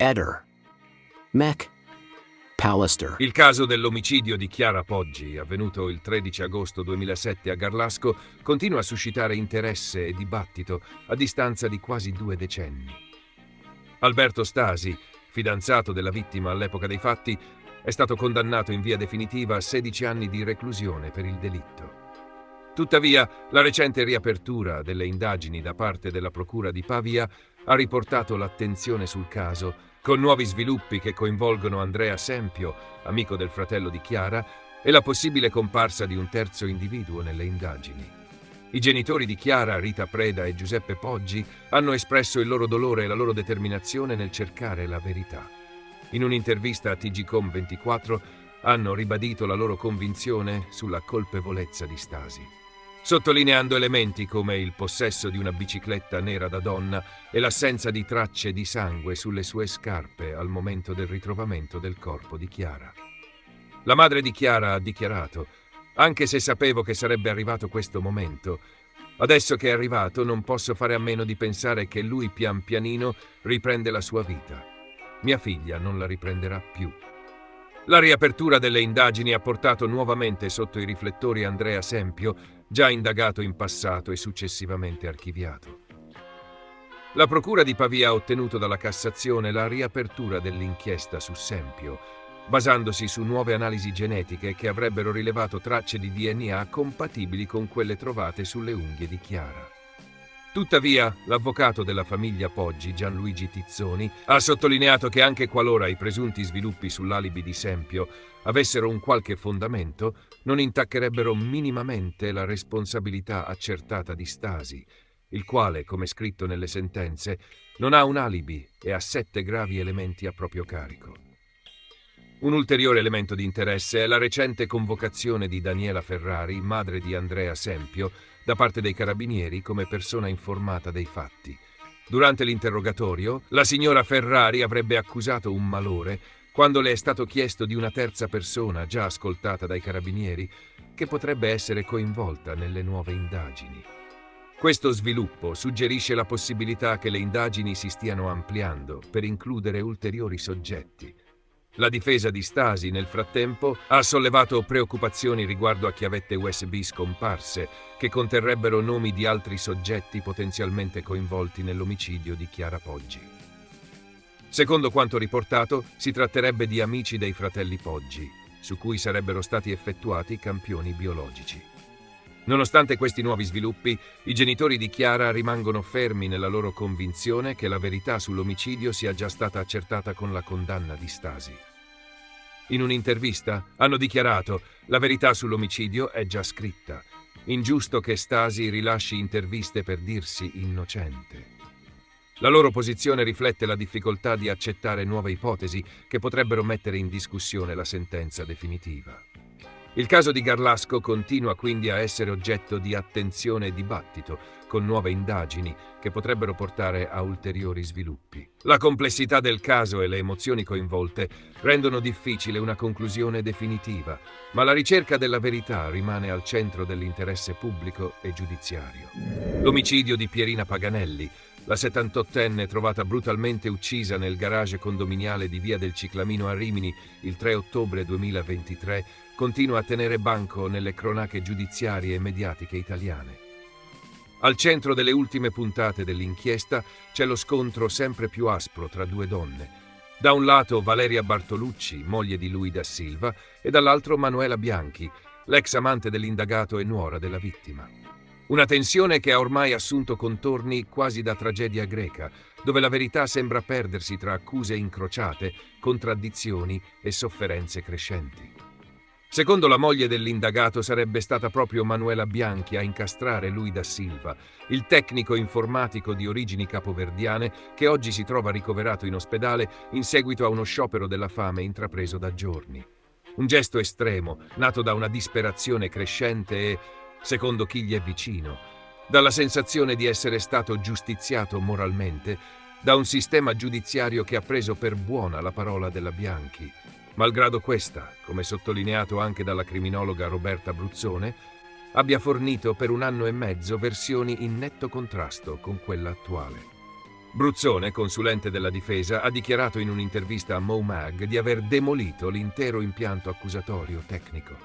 Eder. Mac. Pallister. Il caso dell'omicidio di Chiara Poggi, avvenuto il 13 agosto 2007 a Garlasco, continua a suscitare interesse e dibattito a distanza di quasi 2 decenni. Alberto Stasi, fidanzato della vittima all'epoca dei fatti, è stato condannato in via definitiva a 16 anni di reclusione per il delitto. Tuttavia, la recente riapertura delle indagini da parte della Procura di Pavia ha riportato l'attenzione sul caso, con nuovi sviluppi che coinvolgono Andrea Sempio, amico del fratello di Chiara, e la possibile comparsa di un terzo individuo nelle indagini. I genitori di Chiara, Rita Preda e Giuseppe Poggi, hanno espresso il loro dolore e la loro determinazione nel cercare la verità. In un'intervista a TGcom24 hanno ribadito la loro convinzione sulla colpevolezza di Stasi, sottolineando elementi come il possesso di una bicicletta nera da donna e l'assenza di tracce di sangue sulle sue scarpe al momento del ritrovamento del corpo di Chiara. La madre di Chiara ha dichiarato: «Anche se sapevo che sarebbe arrivato questo momento, adesso che è arrivato non posso fare a meno di pensare che lui pian pianino riprende la sua vita. Mia figlia non la riprenderà più». La riapertura delle indagini ha portato nuovamente sotto i riflettori Andrea Sempio, già indagato in passato e successivamente archiviato. La Procura di Pavia ha ottenuto dalla Cassazione la riapertura dell'inchiesta su Sempio, basandosi su nuove analisi genetiche che avrebbero rilevato tracce di DNA compatibili con quelle trovate sulle unghie di Chiara. Tuttavia, l'avvocato della famiglia Poggi, Gianluigi Tizzoni, ha sottolineato che anche qualora i presunti sviluppi sull'alibi di Sempio avessero un qualche fondamento, non intaccherebbero minimamente la responsabilità accertata di Stasi, il quale, come scritto nelle sentenze, non ha un alibi e ha 7 gravi elementi a proprio carico. Un ulteriore elemento di interesse è la recente convocazione di Daniela Ferrari, madre di Andrea Sempio, da parte dei carabinieri come persona informata dei fatti. Durante l'interrogatorio, la signora Ferrari avrebbe accusato un malore quando le è stato chiesto di una terza persona, già ascoltata dai carabinieri, che potrebbe essere coinvolta nelle nuove indagini. Questo sviluppo suggerisce la possibilità che le indagini si stiano ampliando per includere ulteriori soggetti. La difesa di Stasi, nel frattempo, ha sollevato preoccupazioni riguardo a chiavette USB scomparse che conterrebbero nomi di altri soggetti potenzialmente coinvolti nell'omicidio di Chiara Poggi. Secondo quanto riportato, si tratterebbe di amici dei fratelli Poggi, su cui sarebbero stati effettuati campioni biologici. Nonostante questi nuovi sviluppi, i genitori di Chiara rimangono fermi nella loro convinzione che la verità sull'omicidio sia già stata accertata con la condanna di Stasi. In un'intervista hanno dichiarato: «La verità sull'omicidio è già scritta. Ingiusto che Stasi rilasci interviste per dirsi innocente». La loro posizione riflette la difficoltà di accettare nuove ipotesi che potrebbero mettere in discussione la sentenza definitiva. Il caso di Garlasco continua quindi a essere oggetto di attenzione e dibattito, con nuove indagini che potrebbero portare a ulteriori sviluppi. La complessità del caso e le emozioni coinvolte rendono difficile una conclusione definitiva, ma la ricerca della verità rimane al centro dell'interesse pubblico e giudiziario. L'omicidio di Pierina Paganelli, la 78enne trovata brutalmente uccisa nel garage condominiale di Via del Ciclamino a Rimini il 3 ottobre 2023, continua a tenere banco nelle cronache giudiziarie e mediatiche italiane. Al centro delle ultime puntate dell'inchiesta c'è lo scontro sempre più aspro tra 2 donne. Da un lato Valeria Bartolucci, moglie di lui da Silva, e dall'altro Manuela Bianchi, l'ex amante dell'indagato e nuora della vittima. Una tensione che ha ormai assunto contorni quasi da tragedia greca, dove la verità sembra perdersi tra accuse incrociate, contraddizioni e sofferenze crescenti. Secondo la moglie dell'indagato sarebbe stata proprio Manuela Bianchi a incastrare lui da Silva, il tecnico informatico di origini capoverdiane che oggi si trova ricoverato in ospedale in seguito a uno sciopero della fame intrapreso da giorni. Un gesto estremo, nato da una disperazione crescente e, secondo chi gli è vicino, dalla sensazione di essere stato giustiziato moralmente da un sistema giudiziario che ha preso per buona la parola della Bianchi, malgrado questa, come sottolineato anche dalla criminologa Roberta Bruzzone, abbia fornito per 1 anno e mezzo versioni in netto contrasto con quella attuale. Bruzzone, consulente della difesa, ha dichiarato in un'intervista a MoMag di aver demolito l'intero impianto accusatorio tecnico.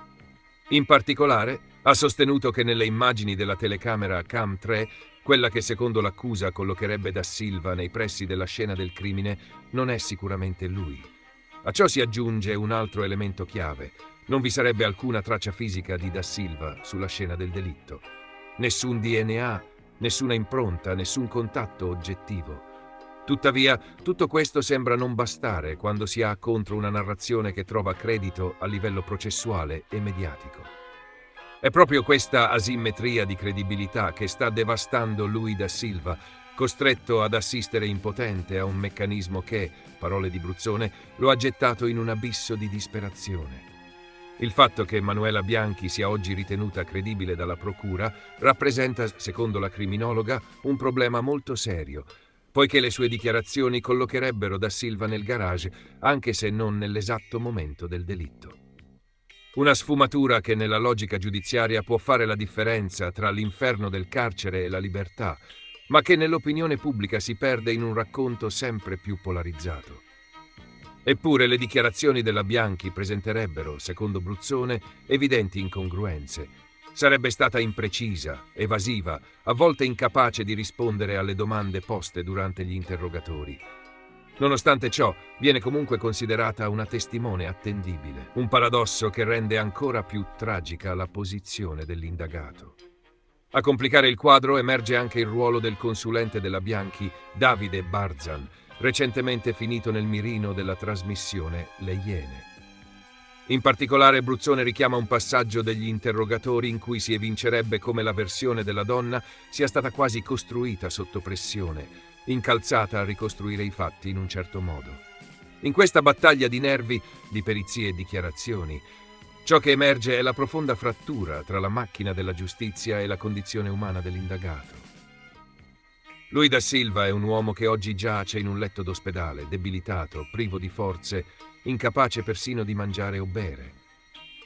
In particolare, ha sostenuto che nelle immagini della telecamera Cam 3, quella che secondo l'accusa collocherebbe Da Silva nei pressi della scena del crimine, non è sicuramente lui. A ciò si aggiunge un altro elemento chiave. Non vi sarebbe alcuna traccia fisica di Da Silva sulla scena del delitto. Nessun DNA, nessuna impronta, nessun contatto oggettivo. Tuttavia, tutto questo sembra non bastare quando si ha contro una narrazione che trova credito a livello processuale e mediatico. È proprio questa asimmetria di credibilità che sta devastando lui Da Silva, costretto ad assistere impotente a un meccanismo che, parole di Bruzzone, lo ha gettato in un abisso di disperazione. Il fatto che Manuela Bianchi sia oggi ritenuta credibile dalla procura rappresenta, secondo la criminologa, un problema molto serio, poiché le sue dichiarazioni collocherebbero Da Silva nel garage, anche se non nell'esatto momento del delitto. Una sfumatura che nella logica giudiziaria può fare la differenza tra l'inferno del carcere e la libertà, ma che nell'opinione pubblica si perde in un racconto sempre più polarizzato. Eppure le dichiarazioni della Bianchi presenterebbero, secondo Bruzzone, evidenti incongruenze. Sarebbe stata imprecisa, evasiva, a volte incapace di rispondere alle domande poste durante gli interrogatori. Nonostante ciò, viene comunque considerata una testimone attendibile, un paradosso che rende ancora più tragica la posizione dell'indagato. A complicare il quadro emerge anche il ruolo del consulente della Bianchi, Davide Barzan, recentemente finito nel mirino della trasmissione Le Iene. In particolare Bruzzone richiama un passaggio degli interrogatori in cui si evincerebbe come la versione della donna sia stata quasi costruita sotto pressione, incalzata a ricostruire i fatti in un certo modo. In questa battaglia di nervi, di perizie e dichiarazioni, ciò che emerge è la profonda frattura tra la macchina della giustizia e la condizione umana dell'indagato. Lui Da Silva è un uomo che oggi giace in un letto d'ospedale, debilitato, privo di forze, incapace persino di mangiare o bere.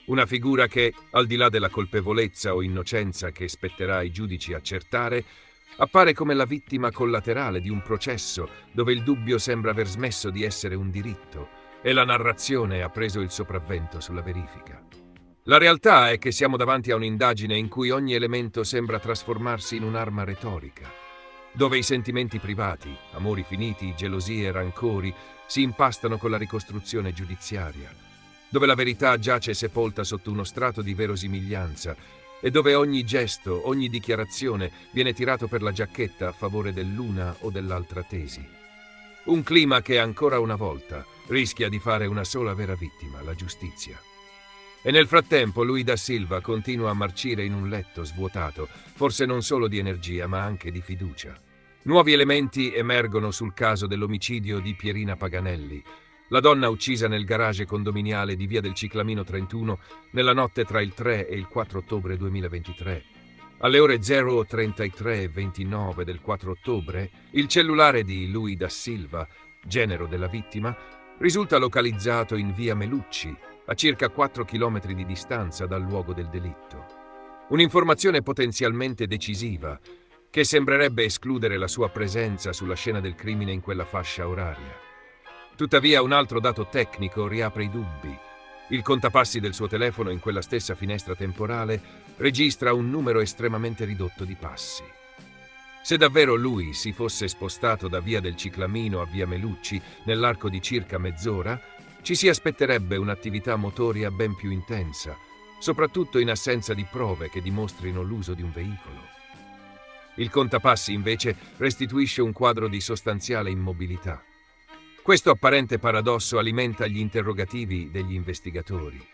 Una figura che, al di là della colpevolezza o innocenza che spetterà ai giudici accertare, appare come la vittima collaterale di un processo dove il dubbio sembra aver smesso di essere un diritto e la narrazione ha preso il sopravvento sulla verifica. La realtà è che siamo davanti a un'indagine in cui ogni elemento sembra trasformarsi in un'arma retorica, dove i sentimenti privati, amori finiti, gelosie e rancori si impastano con la ricostruzione giudiziaria, dove la verità giace sepolta sotto uno strato di verosimiglianza e dove ogni gesto, ogni dichiarazione viene tirato per la giacchetta a favore dell'una o dell'altra tesi. Un clima che ancora una volta rischia di fare una sola vera vittima, la giustizia. E nel frattempo lui Da Silva continua a marcire in un letto svuotato, forse non solo di energia ma anche di fiducia. Nuovi elementi emergono sul caso dell'omicidio di Pierina Paganelli, la donna uccisa nel garage condominiale di via del Ciclamino 31 nella notte tra il 3 e il 4 ottobre 2023. Alle ore 0:33:29 del 4 ottobre, il cellulare di lui Da Silva, genero della vittima, risulta localizzato in via Melucci, a circa 4 chilometri di distanza dal luogo del delitto. Un'informazione potenzialmente decisiva, che sembrerebbe escludere la sua presenza sulla scena del crimine in quella fascia oraria. Tuttavia, un altro dato tecnico riapre i dubbi. Il contapassi del suo telefono in quella stessa finestra temporale registra un numero estremamente ridotto di passi. Se davvero lui si fosse spostato da via del Ciclamino a via Melucci nell'arco di circa mezz'ora, ci si aspetterebbe un'attività motoria ben più intensa, soprattutto in assenza di prove che dimostrino l'uso di un veicolo. Il contapassi, invece, restituisce un quadro di sostanziale immobilità. Questo apparente paradosso alimenta gli interrogativi degli investigatori.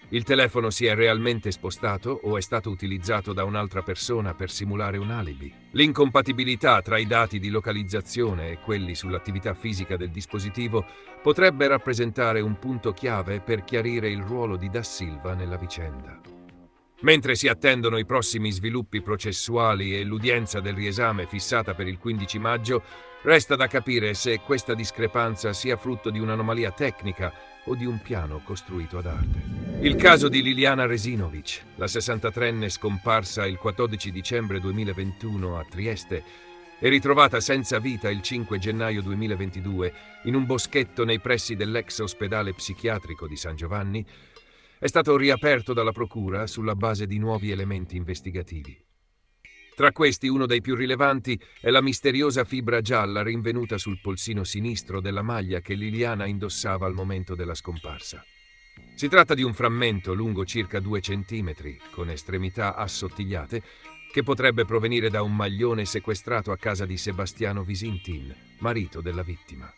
Il telefono si è realmente spostato o è stato utilizzato da un'altra persona per simulare un alibi? L'incompatibilità tra i dati di localizzazione e quelli sull'attività fisica del dispositivo potrebbe rappresentare un punto chiave per chiarire il ruolo di Da Silva nella vicenda. Mentre si attendono i prossimi sviluppi processuali e l'udienza del riesame fissata per il 15 maggio, resta da capire se questa discrepanza sia frutto di un'anomalia tecnica o di un piano costruito ad arte. Il caso di Liliana Resinovic, la 63enne scomparsa il 14 dicembre 2021 a Trieste, e ritrovata senza vita il 5 gennaio 2022 in un boschetto nei pressi dell'ex ospedale psichiatrico di San Giovanni, è stato riaperto dalla procura sulla base di nuovi elementi investigativi. Tra questi, uno dei più rilevanti è la misteriosa fibra gialla rinvenuta sul polsino sinistro della maglia che Liliana indossava al momento della scomparsa. Si tratta di un frammento lungo circa 2 centimetri, con estremità assottigliate, che potrebbe provenire da un maglione sequestrato a casa di Sebastiano Visintin, marito della vittima.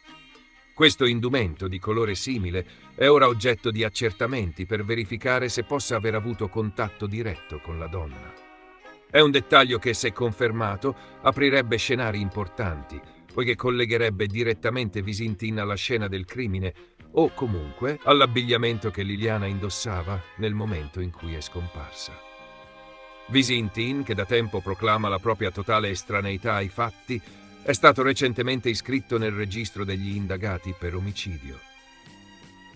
Questo indumento di colore simile è ora oggetto di accertamenti per verificare se possa aver avuto contatto diretto con la donna. È un dettaglio che, se confermato, aprirebbe scenari importanti, poiché collegherebbe direttamente Visintin alla scena del crimine o comunque all'abbigliamento che Liliana indossava nel momento in cui è scomparsa. Visintin, che da tempo proclama la propria totale estraneità ai fatti, è stato recentemente iscritto nel registro degli indagati per omicidio.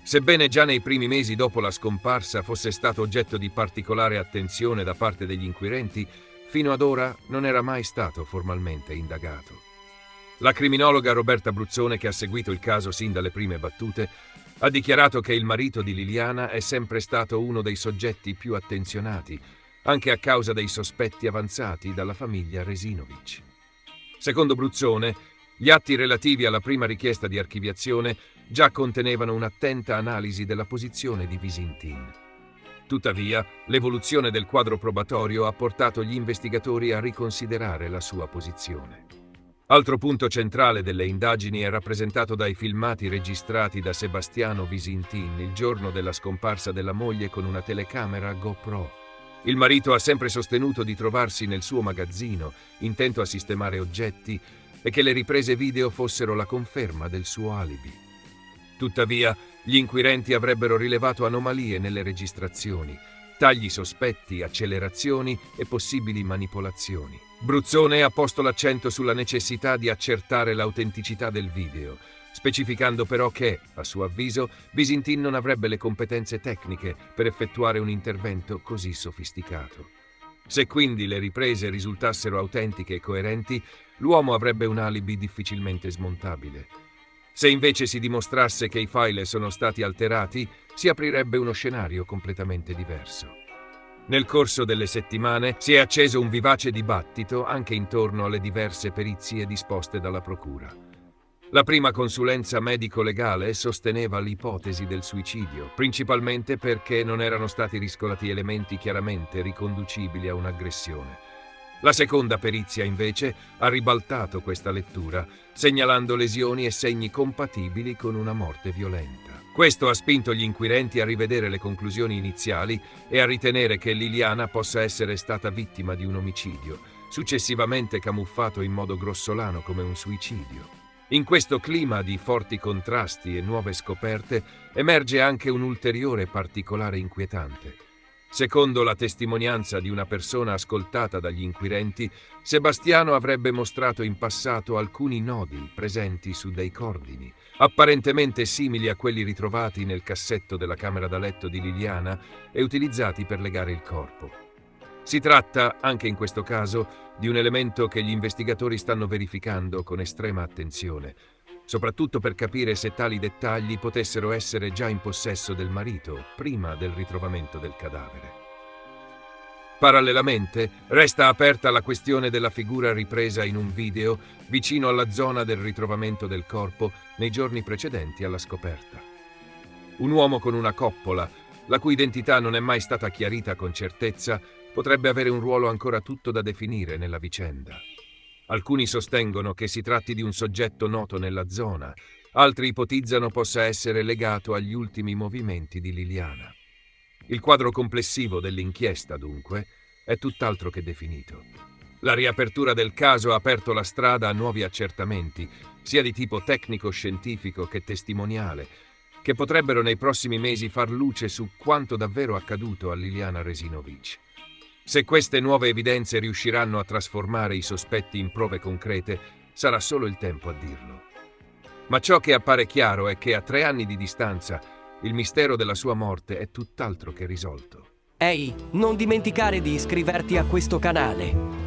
Sebbene già nei primi mesi dopo la scomparsa fosse stato oggetto di particolare attenzione da parte degli inquirenti, fino ad ora non era mai stato formalmente indagato. La criminologa Roberta Bruzzone, che ha seguito il caso sin dalle prime battute, ha dichiarato che il marito di Liliana è sempre stato uno dei soggetti più attenzionati, anche a causa dei sospetti avanzati dalla famiglia Resinovic. Secondo Bruzzone, gli atti relativi alla prima richiesta di archiviazione già contenevano un'attenta analisi della posizione di Visintin. Tuttavia, l'evoluzione del quadro probatorio ha portato gli investigatori a riconsiderare la sua posizione. Altro punto centrale delle indagini è rappresentato dai filmati registrati da Sebastiano Visintin il giorno della scomparsa della moglie con una telecamera GoPro. Il marito ha sempre sostenuto di trovarsi nel suo magazzino, intento a sistemare oggetti, e che le riprese video fossero la conferma del suo alibi. Tuttavia, gli inquirenti avrebbero rilevato anomalie nelle registrazioni, tagli sospetti, accelerazioni e possibili manipolazioni. Bruzzone ha posto l'accento sulla necessità di accertare l'autenticità del video, specificando però che, a suo avviso, Visintin non avrebbe le competenze tecniche per effettuare un intervento così sofisticato. Se quindi le riprese risultassero autentiche e coerenti, l'uomo avrebbe un alibi difficilmente smontabile. Se invece si dimostrasse che i file sono stati alterati, si aprirebbe uno scenario completamente diverso. Nel corso delle settimane si è acceso un vivace dibattito anche intorno alle diverse perizie disposte dalla procura. La prima consulenza medico-legale sosteneva l'ipotesi del suicidio, principalmente perché non erano stati riscolati elementi chiaramente riconducibili a un'aggressione. La seconda perizia, invece, ha ribaltato questa lettura, segnalando lesioni e segni compatibili con una morte violenta. Questo ha spinto gli inquirenti a rivedere le conclusioni iniziali e a ritenere che Liliana possa essere stata vittima di un omicidio, successivamente camuffato in modo grossolano come un suicidio. In questo clima di forti contrasti e nuove scoperte emerge anche un ulteriore particolare inquietante. Secondo la testimonianza di una persona ascoltata dagli inquirenti, Sebastiano avrebbe mostrato in passato alcuni nodi presenti su dei cordini, apparentemente simili a quelli ritrovati nel cassetto della camera da letto di Liliana e utilizzati per legare il corpo. Si tratta, anche in questo caso, di un elemento che gli investigatori stanno verificando con estrema attenzione, soprattutto per capire se tali dettagli potessero essere già in possesso del marito prima del ritrovamento del cadavere. Parallelamente, resta aperta la questione della figura ripresa in un video vicino alla zona del ritrovamento del corpo nei giorni precedenti alla scoperta. Un uomo con una coppola, la cui identità non è mai stata chiarita con certezza, potrebbe avere un ruolo ancora tutto da definire nella vicenda. Alcuni sostengono che si tratti di un soggetto noto nella zona, altri ipotizzano possa essere legato agli ultimi movimenti di Liliana. Il quadro complessivo dell'inchiesta, dunque, è tutt'altro che definito. La riapertura del caso ha aperto la strada a nuovi accertamenti, sia di tipo tecnico-scientifico che testimoniale, che potrebbero nei prossimi mesi far luce su quanto davvero accaduto a Liliana Resinovic. Se queste nuove evidenze riusciranno a trasformare i sospetti in prove concrete, sarà solo il tempo a dirlo. Ma ciò che appare chiaro è che a 3 anni di distanza il mistero della sua morte è tutt'altro che risolto. Ehi, non dimenticare di iscriverti a questo canale.